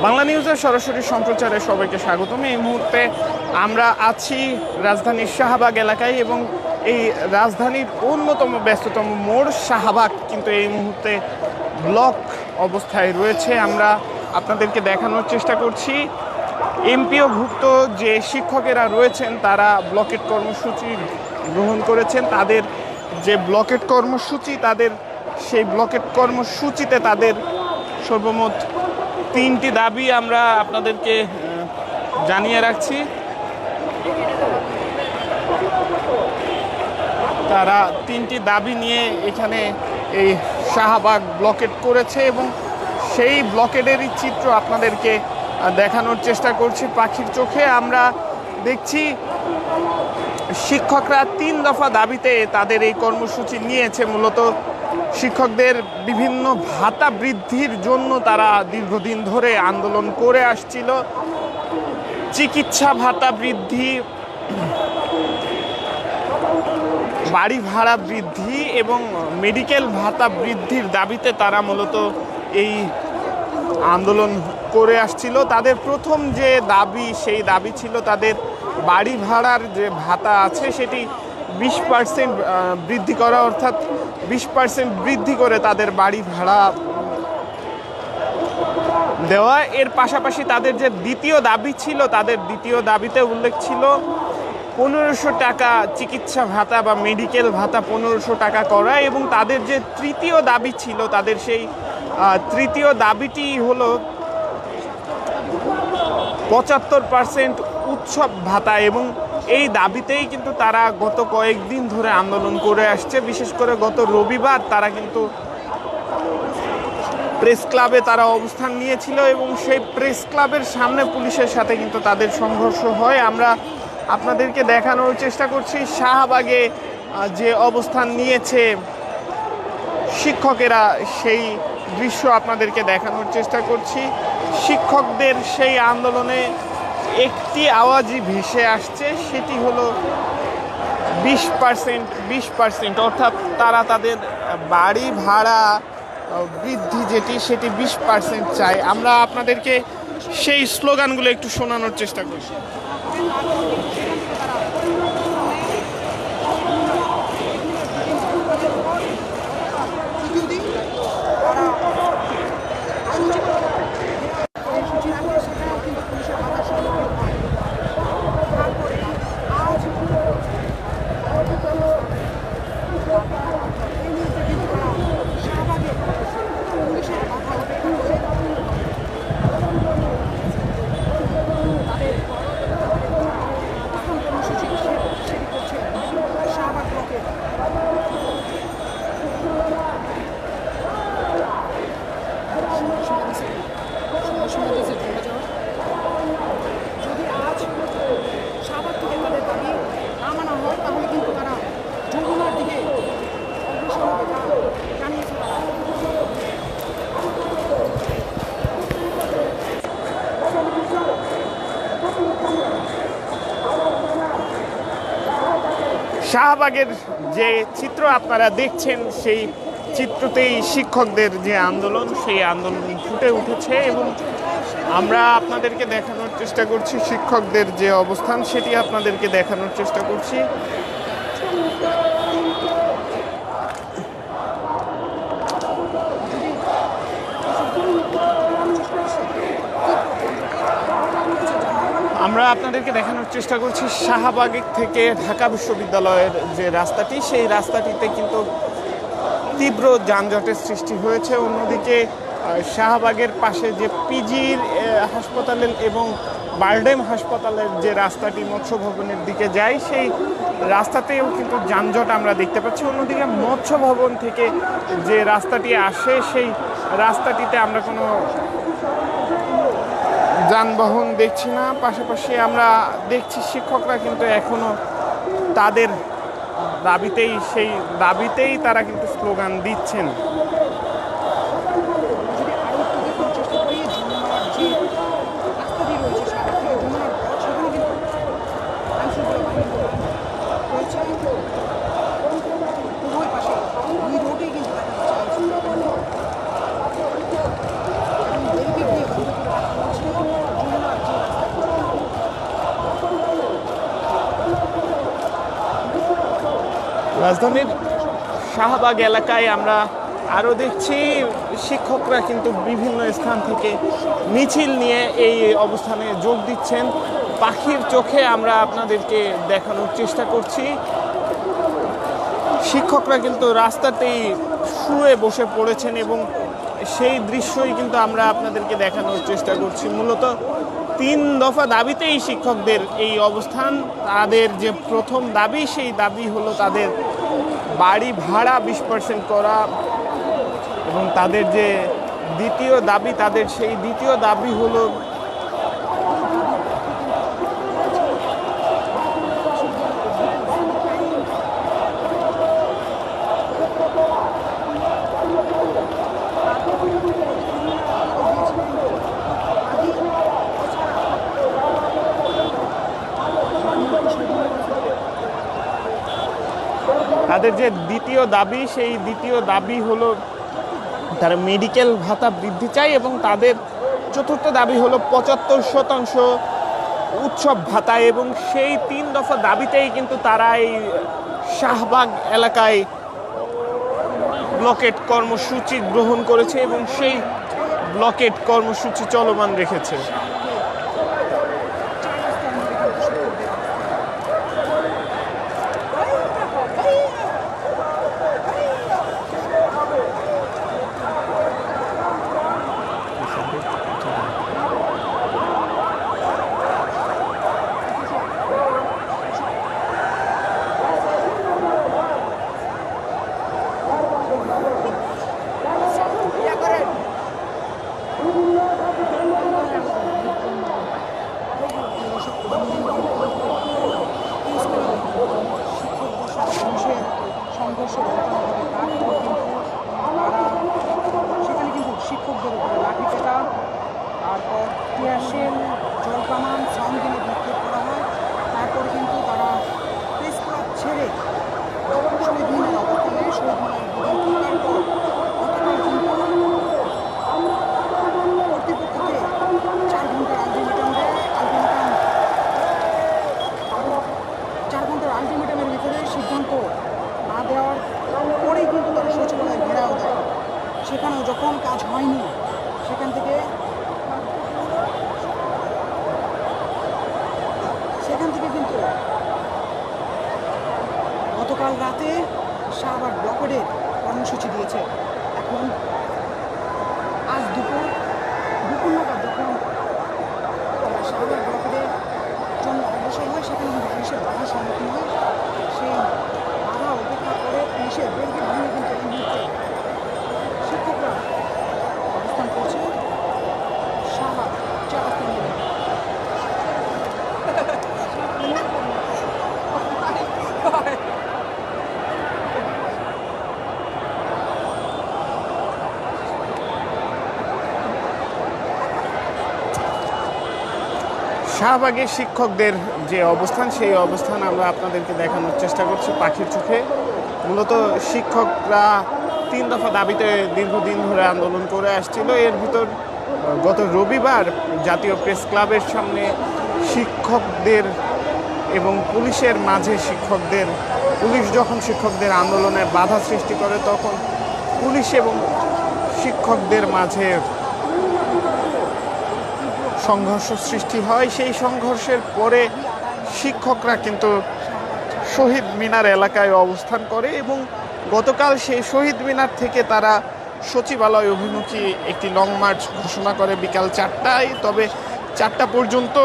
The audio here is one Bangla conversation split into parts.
বাংলা নিউজের সরাসরি সম্প্রচারে সবাইকে স্বাগতম। এই মুহূর্তে আমরা আছি রাজধানীর শাহবাগ এলাকায় এবং এই রাজধানীর অন্যতম ব্যস্ততম মোড় শাহবাগ কিন্তু এই মুহূর্তে ব্লক অবস্থায় রয়েছে। আমরা আপনাদেরকে দেখানোর চেষ্টা করছি এমপিওভুক্ত যে শিক্ষকেরা রয়েছেন তারা ব্লকেট কর্মসূচি গ্রহণ করেছেন। তাদের যে ব্লকেট কর্মসূচি সেই ব্লকেট কর্মসূচিতে তাদের সর্বমোট 3টি দাবি আমরা আপনাদেরকে জানিয়ে রাখছি। তারা 3টি দাবি নিয়ে এখানে এই শাহবাগ ব্লকেট করেছে এবং সেই ব্লকেটেরই চিত্র আপনাদেরকে দেখানোর চেষ্টা করছি পাখির চোখে। আমরা দেখছি শিক্ষকরা 3 দফা দাবিতে তাদের এই কর্মসূচি নিয়েছে। মূলত শিক্ষকদের বিভিন্ন ভাতা বৃদ্ধির জন্য তারা দীর্ঘদিন ধরে আন্দোলন করে আসছিল। চিকিৎসা ভাতা বৃদ্ধি, বাড়ি ভাড়া বৃদ্ধি এবং মেডিকেল ভাতা বৃদ্ধির দাবিতে তারা মূলত এই আন্দোলন করে আসছিল। তাদের প্রথম যে দাবি সেই দাবি ছিল তাদের বাড়ি ভাড়ার যে ভাতা আছে সেটি 20% বৃদ্ধি করা, অর্থাৎ 20% বৃদ্ধি করে তাদের বাড়ি ভাড়া দেওয়া। এর পাশাপাশি তাদের যে দ্বিতীয় দাবি ছিল, তাদের দ্বিতীয় দাবিতে উল্লেখ ছিল 1500 টাকা চিকিৎসা ভাতা বা মেডিকেল ভাতা 1500 টাকা করা। এবং তাদের যে তৃতীয় দাবি ছিল, তাদের সেই তৃতীয় দাবিটি হলো 75% উৎসব ভাতা। এবং এই দাবিতেই কিন্তু তারা গত কয়েকদিন ধরে আন্দোলন করে আসছে। বিশেষ করে গত রবিবার তারা কিন্তু প্রেস ক্লাবে তারা অবস্থান নিয়েছিল এবং সেই প্রেস ক্লাবের সামনে পুলিশের সাথে কিন্তু তাদের সংঘর্ষ হয়। আমরা আপনাদেরকে দেখানোর চেষ্টা করছি শাহবাগে যে অবস্থান নিয়েছে শিক্ষকেরা, সেই দৃশ্য আপনাদেরকে দেখানোর চেষ্টা করছি। শিক্ষকদের সেই আন্দোলনে একটি আওয়াজই ভেসে আসছে, সেটি হলো 20%, অর্থাৎ তারা তাদের বাড়ি ভাড়া বৃদ্ধি সেটি 20% চায়। আমরা আপনাদেরকে সেই স্লোগানগুলো একটু শোনানোর চেষ্টা করছি। শাহবাগের যে চিত্র আপনারা দেখছেন সেই চিত্রতেই শিক্ষকদের যে আন্দোলন সেই আন্দোলন ফুটে উঠেছে এবং আমরা আপনাদেরকে দেখানোর চেষ্টা করছি শিক্ষকদের যে অবস্থান সেটি আপনাদেরকে দেখানোর চেষ্টা করছি। আমরা আপনাদেরকে দেখানোর চেষ্টা করছি শাহবাগ থেকে ঢাকা বিশ্ববিদ্যালয়ের যে রাস্তাটি, সেই রাস্তাটিতে কিন্তু তীব্র যানজটের সৃষ্টি হয়েছে। অন্যদিকে শাহবাগের পাশে যে পিজির হাসপাতালের এবং বারডেম হাসপাতালের যে রাস্তাটি মৎস্য ভবনের দিকে যায় সেই রাস্তাতেও কিন্তু যানজট আমরা দেখতে পাচ্ছি। অন্যদিকে মৎস্য ভবন থেকে যে রাস্তাটি আসে সেই রাস্তাটিতে আমরা কোনো যানবাহন দেখছি না। পাশাপাশি আমরা দেখছি শিক্ষকরা কিন্তু এখনো তাদের দাবিতেই তারা কিন্তু স্লোগান দিচ্ছেন। রাজধানীর শাহবাগ এলাকায় আমরা আরও দেখছি শিক্ষকরা কিন্তু বিভিন্ন স্থান থেকে মিছিল নিয়ে এই অবস্থানে যোগ দিচ্ছেন। পাখির চোখে আমরা আপনাদেরকে দেখানোর চেষ্টা করছি, শিক্ষকরা কিন্তু রাস্তাতেই শুয়ে বসে পড়েছেন এবং সেই দৃশ্যই কিন্তু আমরা আপনাদেরকে দেখানোর চেষ্টা করছি। মূলত 3 দফা দাবিতেই শিক্ষকদের এই অবস্থান। তাদের যে প্রথম দাবি, সেই দাবি হলো তাদের বাড়ি ভাড়া 20% করা, এবং তাদের যে দ্বিতীয় দাবি, তাদের সেই দ্বিতীয় দাবি হলো তাদের যে দ্বিতীয় দাবি, সেই দ্বিতীয় দাবি হলো তারা মেডিকেল ভাতা বৃদ্ধি চাই, এবং তাদের চতুর্থ দাবি হলো 75% উৎসব ভাতা। এবং সেই 3 দফা দাবিতেই কিন্তু তারা এই শাহবাগ এলাকায় ব্লকেট কর্মসূচি গ্রহণ করেছে এবং সেই ব্লকেট কর্মসূচি চলমান রেখেছে। সেখানে কিন্তু শিক্ষকদের উপরে লাঠি পেটা, তারপর টিয়ারশেল, জল কামান, সাউন্ড দিয়ে বিক্ষোভ করা হয়। তারপরে কিন্তু তারা প্রেস ক্লাব ছেড়ে শহীদ মিনার অবস্থানে শহীদ মিনার থাকার পর গতকাল কিন্তু কর্তৃপক্ষকে 4 ঘন্টার আলটিমেটাম দেয়। 4 ঘন্টার আলটিমেটামের ভিতরে সিদ্ধান্ত না দেওয়ার পরেই কিন্তু তারা সচিবালয় ঘেরাও দেয়। সেখানেও যখন কাজ হয়নি, সেখান থেকে কিন্তু গতকাল রাতে শাহবাগ ব্লকেডের কর্মসূচি দিয়েছে। এখন আজ দুপুর নাগাদ যখন শাহবাগ ব্লকেডের জন্য অবসর হয়, সেখানে কিন্তু পুলিশের বাধার সম্মুখীন হয়। সেই বাধা উপেক্ষা করে পুলিশের ব্যারিকেড ভেঙে কিন্তু এই মুহূর্তে শিক্ষকরা অবস্থান করছে শাহবাগ 4 রাস্তার মধ্যে। শাহবাগের শিক্ষকদের যে অবস্থান, সেই অবস্থান আমরা আপনাদেরকে দেখানোর চেষ্টা করছি পাখির চোখে। মূলত শিক্ষকরা 3 দফা দাবিতে দীর্ঘদিন ধরে আন্দোলন করে আসছিল। এর ভিতর গত রবিবার জাতীয় প্রেস ক্লাবের সামনে শিক্ষকদের এবং পুলিশের মাঝে পুলিশ যখন শিক্ষকদের আন্দোলনে বাধা সৃষ্টি করে, তখন পুলিশ এবং শিক্ষকদের মাঝে সংঘর্ষ সৃষ্টি হয়। সেই সংঘর্ষের পরে শিক্ষকরা কিন্তু শহীদ মিনার এলাকায় অবস্থান করে এবং গতকাল সেই শহীদ মিনার থেকে তারা সচিবালয় অভিমুখী একটি লং মার্চ ঘোষণা করে বিকাল 4টায়। তবে 4টা পর্যন্ত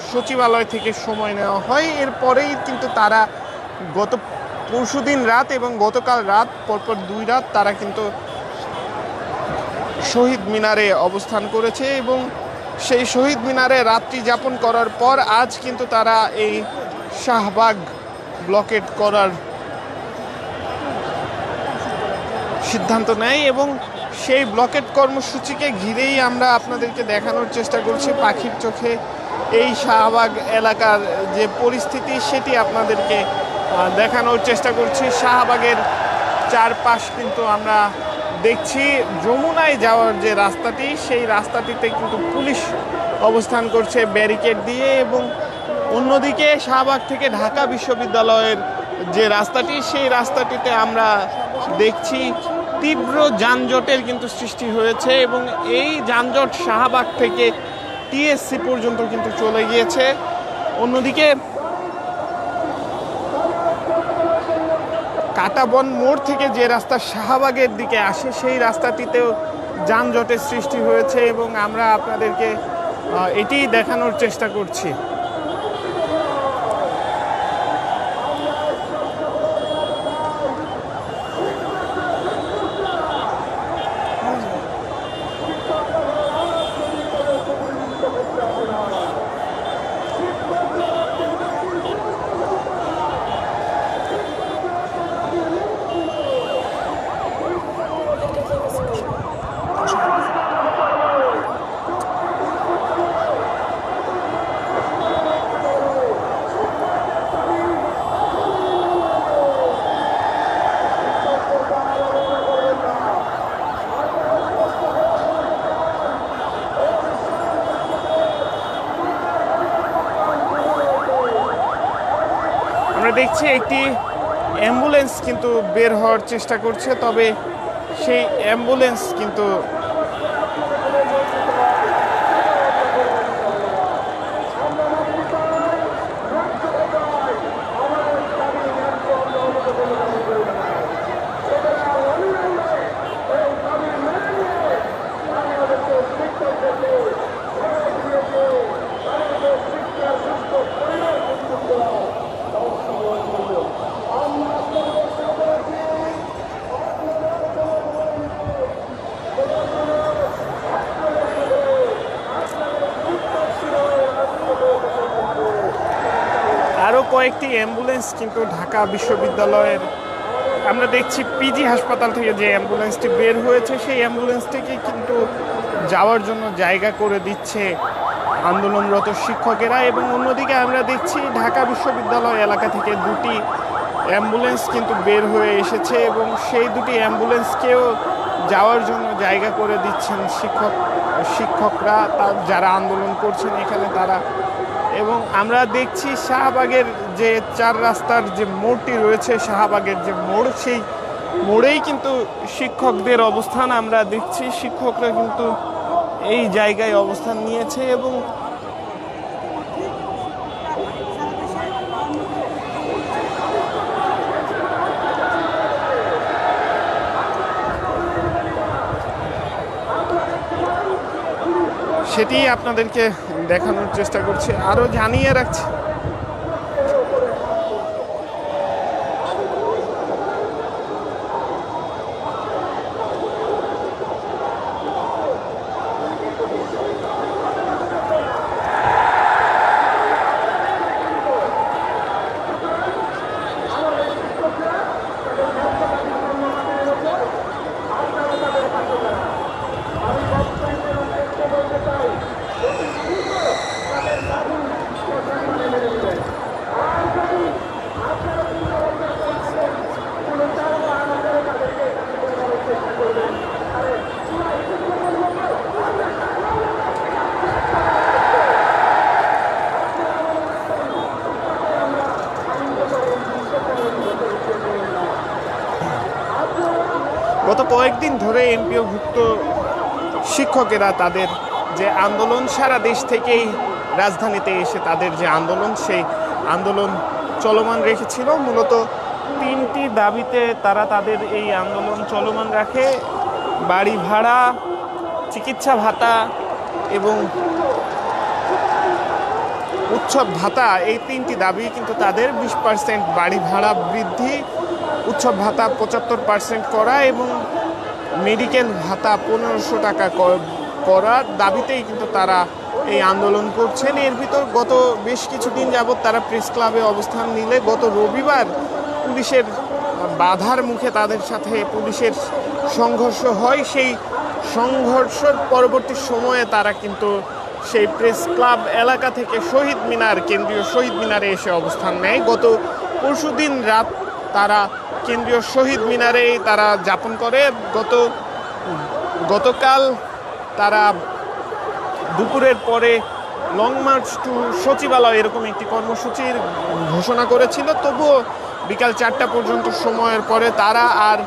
সচিবালয় থেকে সময় নেওয়া হয়। এরপরেই কিন্তু তারা গত পরশুদিন রাত এবং গতকাল রাত, পরপর 2 রাত তারা কিন্তু শহীদ মিনারে অবস্থান করেছে এবং সেই শহীদ মিনারে রাত্রি যাপন করার পর আজ কিন্তু তারা এই শাহবাগ ব্লকেট করার সিদ্ধান্ত নেয় এবং সেই ব্লকেট কর্মসূচিকে ঘিরেই আমরা আপনাদেরকে দেখানোর চেষ্টা করছি পাখির চোখে এই শাহবাগ এলাকার যে পরিস্থিতি, সেটি আপনাদেরকে দেখানোর চেষ্টা করছি। শাহবাগের চারপাশ কিন্তু আমরা দেখছি যমুনায় যাওয়ার যে রাস্তাটি, সেই রাস্তাটিতে কিন্তু পুলিশ অবস্থান করছে ব্যারিকেড দিয়ে, এবং অন্যদিকে শাহবাগ থেকে ঢাকা বিশ্ববিদ্যালয়ের যে রাস্তাটি, সেই রাস্তাটিতে আমরা দেখছি তীব্র যানজটের কিন্তু সৃষ্টি হয়েছে এবং এই যানজট শাহবাগ থেকে টিএসসি পর্যন্ত কিন্তু চলে গিয়েছে। অন্যদিকে কাটাবন মোড় থেকে যে রাস্তা শাহবাগের দিকে আসে সেই রাস্তাটিতেও যানজটের সৃষ্টি হয়েছে এবং আমরা আপনাদেরকে এটি দেখানোর চেষ্টা করছি। আমরা দেখছি একটি অ্যাম্বুলেন্স কিন্তু বের হওয়ার চেষ্টা করছে, তবে সেই অ্যাম্বুলেন্স কিন্তু আরও কয়েকটি অ্যাম্বুলেন্স কিন্তু ঢাকা বিশ্ববিদ্যালয়ের, আমরা দেখছি পিজি হাসপাতাল থেকে যে অ্যাম্বুলেন্সটি বের হয়েছে সেই অ্যাম্বুলেন্সটিকে কিন্তু যাওয়ার জন্য জায়গা করে দিচ্ছে আন্দোলনরত শিক্ষকেরা। এবং অন্যদিকে আমরা দেখছি ঢাকা বিশ্ববিদ্যালয় এলাকা থেকে দুটি অ্যাম্বুলেন্স কিন্তু বের হয়ে এসেছে এবং সেই দুটি অ্যাম্বুলেন্সকেও যাওয়ার জন্য জায়গা করে দিচ্ছেন শিক্ষকরা যারা আন্দোলন করছেন এখানে তারা। এবং আমরা দেখছি শাহবাগের যে চার রাস্তার যে মোড়টি রয়েছে, শাহবাগের যে মোড়, সেই মোড়েই কিন্তু শিক্ষকদের অবস্থান আমরা দেখছি। শিক্ষকরা কিন্তু এই জায়গায় অবস্থান নিয়েছে এবং সেটি আপনাদেরকে দেখানোর চেষ্টা করছি। আরও জানিয়ে রাখছি গত কয়েকদিন ধরে এমপিওভুক্ত শিক্ষকেরা তাদের যে আন্দোলন, সারা দেশ থেকেই রাজধানীতে এসে তাদের যে আন্দোলন, সেই আন্দোলন চলমান রেখেছিল। মূলত তিনটি দাবিতে তারা তাদের এই আন্দোলন চলমান রাখে: বাড়ি ভাড়া, চিকিৎসা ভাতা এবং উৎসব ভাতা। এই তিনটি দাবি কিন্তু তাদের 20% বাড়ি ভাড়া বৃদ্ধি, উৎসব ভাতা 75% করা এবং মেডিকেল ভাতা 1500 টাকা করার দাবিতেই কিন্তু তারা এই আন্দোলন করছেন। এর ভিতর গত বেশ কিছুদিন যাবৎ তারা প্রেস ক্লাবে অবস্থান নিলে গত রবিবার পুলিশের বাধার মুখে তাদের সাথে পুলিশের সংঘর্ষ হয়। সেই সংঘর্ষের পরবর্তী সময়ে তারা কিন্তু সেই প্রেস ক্লাব এলাকা থেকে শহীদ মিনার, কেন্দ্রীয় শহীদ মিনারে এসে অবস্থান নেয়। গত পরশুদিন রাত তারা কেন্দ্রীয় শহীদ মিনারেই তারা যাপন করে। গতকাল তারা দুপুরের পরে লং মার্চ টু সচিবালয় এরকম একটি কর্মসূচির ঘোষণা করেছিল। তবুও বিকাল 4টা পর্যন্ত সময়ের পরে তারা আর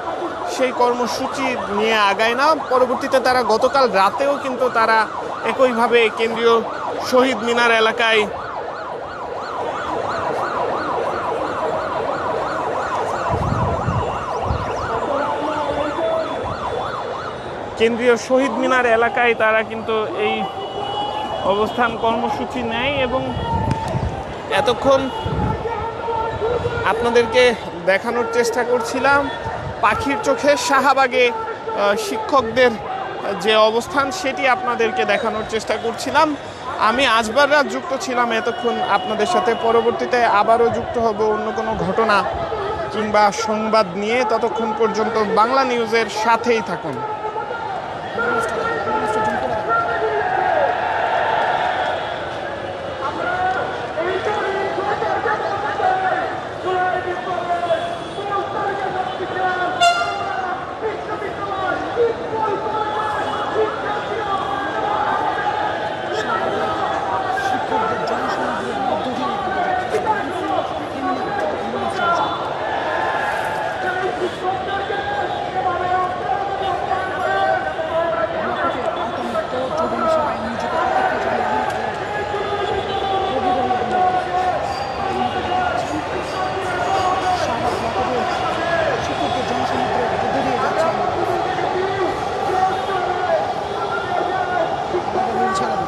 সেই কর্মসূচি নিয়ে আগায় না। পরবর্তীতে তারা গতকাল রাতেও কিন্তু তারা একইভাবে কেন্দ্রীয় শহীদ মিনার এলাকায় তারা কিন্তু এই অবস্থান কর্মসূচি নেয় এবং এতক্ষণ আপনাদেরকে দেখানোর চেষ্টা করছিলাম পাখির চোখে শাহবাগে শিক্ষকদের যে অবস্থান সেটি আপনাদেরকে দেখানোর চেষ্টা করছিলাম। আমি আজবার রাত যুক্ত ছিলাম এতক্ষণ আপনাদের সাথে। পরবর্তীতে আবারও যুক্ত হব অন্য কোনো ঘটনা কিংবা সংবাদ নিয়ে। ততক্ষণ পর্যন্ত বাংলা নিউজের সাথেই থাকুন। ছাড়া